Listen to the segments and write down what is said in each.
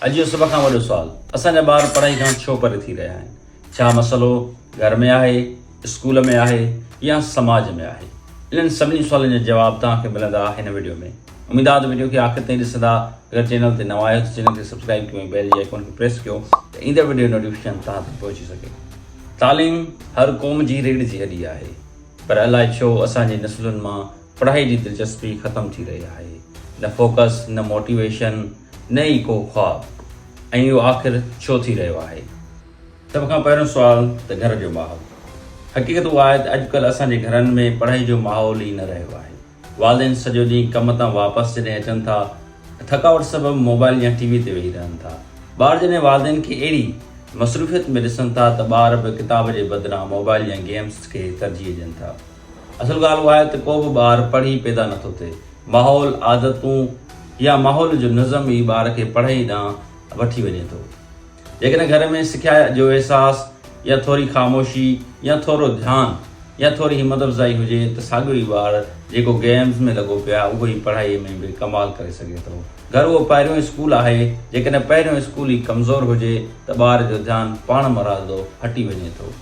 अॼु जो सभ खां वॾो सुवालु, असांजा ॿार पढ़ाई खां छो परे थी रहिया आहिनि? छा मसइलो घर में आहे, स्कूल में आहे या समाज में आहे? इन्हनि सभिनी सुवालनि जा जवाब तव्हांखे मिलंदा हिन वीडियो में। उमेद आहे त वीडियो खे आख़िर ताईं ॾिसंदा। अगरि चैनल ते नवां आहियो त चैनल खे सब्सक्राइब कयो, बेल जी आइकॉन खे प्रेस कयो त ईंदड़ वीडियो नोटिफिकेशन तव्हां तक पहुची सघे। तालीम हर क़ौम जी रीढ़ जी हॾी आहे, पर अलाए छो असांजी नसलुनि मां पढ़ाई जी दिलचस्पी ख़तमु थी रही आहे। न फोकस, न मोटिवेशन, न ई को ख़्वाबु। ऐं इहो आख़िर छो थी रहियो आहे? सभ खां पहिरियों सुवालु त घर जो माहौल। हक़ीक़त उहा आहे त अॼुकल्ह असांजे घरनि में पढ़ाई जो माहौल ई न रहियो आहे। वालिदेन सॼो ॾींहुं कम तां वापसि जॾहिं अचनि था, थकावट सबबु मोबाइल या टीवी ते वेही रहनि था। ॿार जॾहिं वालिदेन खे अहिड़ी मसरूफ़ियत में ॾिसनि था त ॿार बि किताब जे बदिरां मोबाइल या गेम्स खे तरजीह ॾियनि था। असल ॻाल्हि उहा आहे त को बि ॿारु पढ़ी पैदा नथो थिए। माहौल, आदतूं या माहौल जो नज़म ई ॿार खे पढ़ाई ॾांहुं वठी वञे थो। जेकॾहिं घर में सिख्या जो अहसासु या थोरी ख़ामोशी या थोरो ध्यानु या थोरी हिमत अफ़ज़ाई हुजे त साॻियो ई ॿारु जेको गेम्स में लॻो पियो आहे उहो ई पढ़ाईअ में बि कमाल करे सघे थो। घर उहो पहिरियों स्कूल आहे। जेकॾहिं पहिरियों स्कूल ई कमज़ोर हुजे त ॿार जो ध्यानु पाण मरादो हटी वञे थो।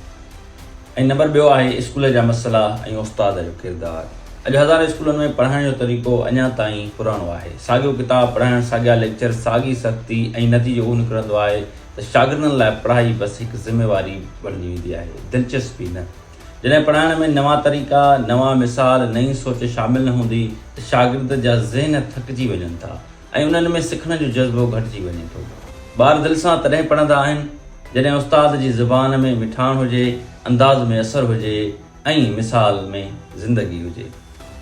ऐं नंबर ॿियो आहे स्कूल जा मसइला ऐं उस्ताद जो किरदारु। अॼु हज़ार स्कूलनि में पढ़ाइण जो तरीक़ो अञा ताईं पुराणो आहे। साॻियो किताब पढ़ाइणु, साॻिया लेक्चर, साॻी सख़्ती ऐं नतीजो उहो निकिरंदो आहे त शागिर्दनि लाइ पढ़ाई बसि हिकु ज़िम्मेवारी बणिजी वेंदी आहे, दिलचस्पी न। जॾहिं पढ़ाइण में नवां तरीक़ा, नवां मिसाल, नई सोच शामिल न हूंदी त शागिर्द जा ज़हन थकिजी वञनि था ऐं उन्हनि में सिखण जो जज़्बो घटिजी वञे थो। ॿार दिलि सां तॾहिं पढ़ंदा आहिनि जॾहिं उस्ताद जी ज़ुबान में मिठाण हुजे, अंदाज़ में असरु हुजे ऐं मिसाल में ज़िंदगी हुजे।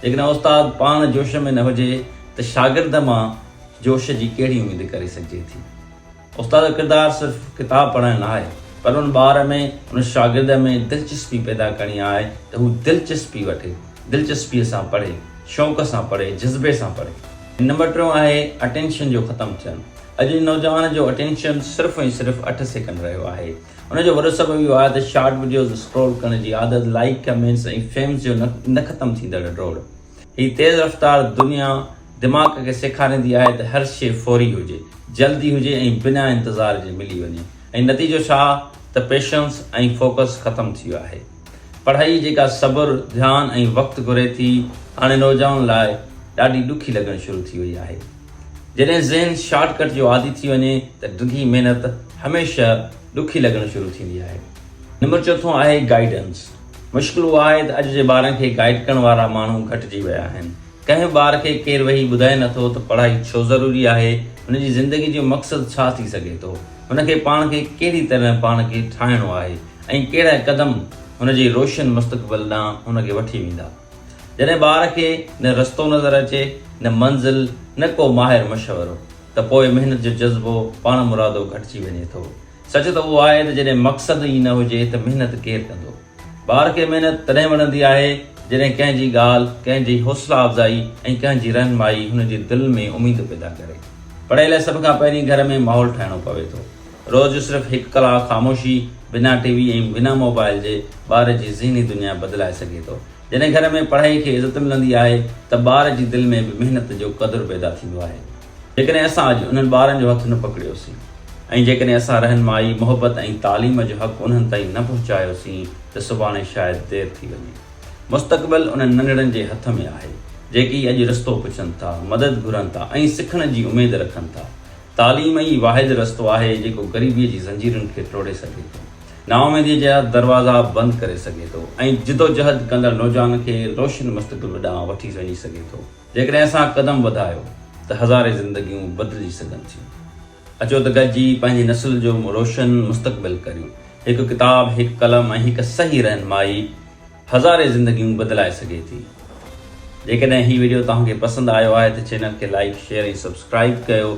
जेकॾहिं उस्ताद पाण जोश में न हुजे त शागिर्द मां जोश जी कहिड़ी उमेद करे सघिजे थी? उस्ताद जो किरदारु सिर्फ़ु किताब पढ़णु न आहे, पर उन ॿार में, उन शागिर्द में दिलचस्पी पैदा करणी आहे त हू दिलचस्पी वठे, दिलचस्पीअ सां पढ़े, शौक़ सां पढ़े, जज़्बे सां पढ़े। नंबर 3 आहे अटेंशन जो ख़तमु थियणु। अॼु नौजवान जो अटेंशन सिर्फ़ु ऐं सिर्फ़ु 8 सेकंड रहियो आहे। उनजो वॾो सबबु इहो आहे त शॉर्ट वीडियोज़ स्क्रोल करण जी आदत, लाइक, कमेंट्स ऐं फेम्स जो न ख़तमु थींदड़ डोड़। हीअ तेज़ रफ़्तार दुनिया दिमाग़ खे सेखारींदी आहे त हर शइ फौरी हुजे, जल्दी हुजे ऐं बिना इंतज़ार जे मिली वञे। ऐं नतीजो छा त पेशेंस ऐं फोकस ख़तमु थी वियो आहे। पढ़ाई जेका सब्र, ध्यानु ऐं वक़्तु घुरे थी, हाणे नौजवान लाइ ॾाढी ॾुखी लॻणु शुरू थी वई आहे। जॾहिं ज़हन शॉर्टकट जो आदी थी वञे त ॾुखी महिनत हमेशह ॾुखी लॻणु शुरू थींदी आहे। नंबर 4 आहे गाइडेंस। मुश्किल उहा आहे त अॼु जे ॿारनि खे गाइड करण वारा माण्हू घटिजी विया आहिनि। कंहिं ॿार खे केरु वेही ॿुधाए नथो त पढ़ाई छो ज़रूरी आहे, हुनजी ज़िंदगी जो मक़सदु छा थी सघे थो, हुनखे पाण खे कहिड़ी तरह पाण खे ठाहिणो आहे ऐं कहिड़ा क़दम हुनजे रोशन मुस्तक़बिल ॾांहुं हुनखे वठी वेंदा। जॾहिं ॿार खे न रस्तो नज़र अचे, न मंज़िल, न को माहिर मशवरो, त पोइ महिनत जो जज़्बो पाण मुरादो घटिजी वञे थो। सच त उहो आहे त जॾहिं मक़सदु ई न हुजे त महिनत केरु कंदो? ॿार खे महिनत तॾहिं वणंदी आहे जॾहिं कंहिंजी ॻाल्हि, कंहिंजी हौसला अफ़ज़ाई ऐं कंहिंजी रहनुमाई हुनजे दिलि में उमेद पैदा करे। पढ़ाई लाइ सभ खां पहिरीं घर में माहौल ठाहिणो पवे थो। रोज़ु सिर्फ़ु 1 कलाक ख़ामोशी, बिना टीवी ऐं बिना मोबाइल जे ॿार जी ज़हनी दुनिया बदिलाए सघे थो। जॾहिं घर में पढ़ाई खे इज़त मिलंदी आहे त ॿार जी दिलि में बि महिनत जो क़दुरु पैदा थींदो आहे। जेकॾहिं असां अॼु उन्हनि ॿारनि जो हथु न पकड़ियोसीं ऐं जेकॾहिं असां रहनुमाई, मोहबत ऐं तालीम जो हक़ उन्हनि ताईं न पहुचायोसीं त सुभाणे शायदि देरि थी वञे। मुस्तक़बिल उन्हनि नंढड़नि जे हथ में आहे जेकी अॼु रस्तो पुछनि था, मदद घुरनि था ऐं सिखण जी उमेद रखनि था। तालीम ई वाहिद रस्तो आहे जेको ग़रीबीअ जी ज़ंजीरुनि खे तोड़े सघे थो, नाउमीदीअ जा दरवाज़ा बंदि करे सघे थो ऐं जिदोजहद कंदड़ नौजवान खे रोशन मुस्तक़बिल ॾांहुं वठी वञी सघे थो। जेकॾहिं असां क़दम वधायो त हज़ारे ज़िंदगियूं बदिलिजी सघनि थियूं। अचो त गॾिजी पंहिंजी नस्ल जो रोशन मुस्तक़बिल करियूं। हिकु किताब, हिकु कलम ऐं हिकु सही रहनुमाई हज़ारे ज़िंदगियूं बदिलाए सघे थी। जेकॾहिं हीउ वीडियो तव्हांखे पसंदि आयो आहे त चैनल खे लाइक, शेयर ऐं सब्सक्राइब कयो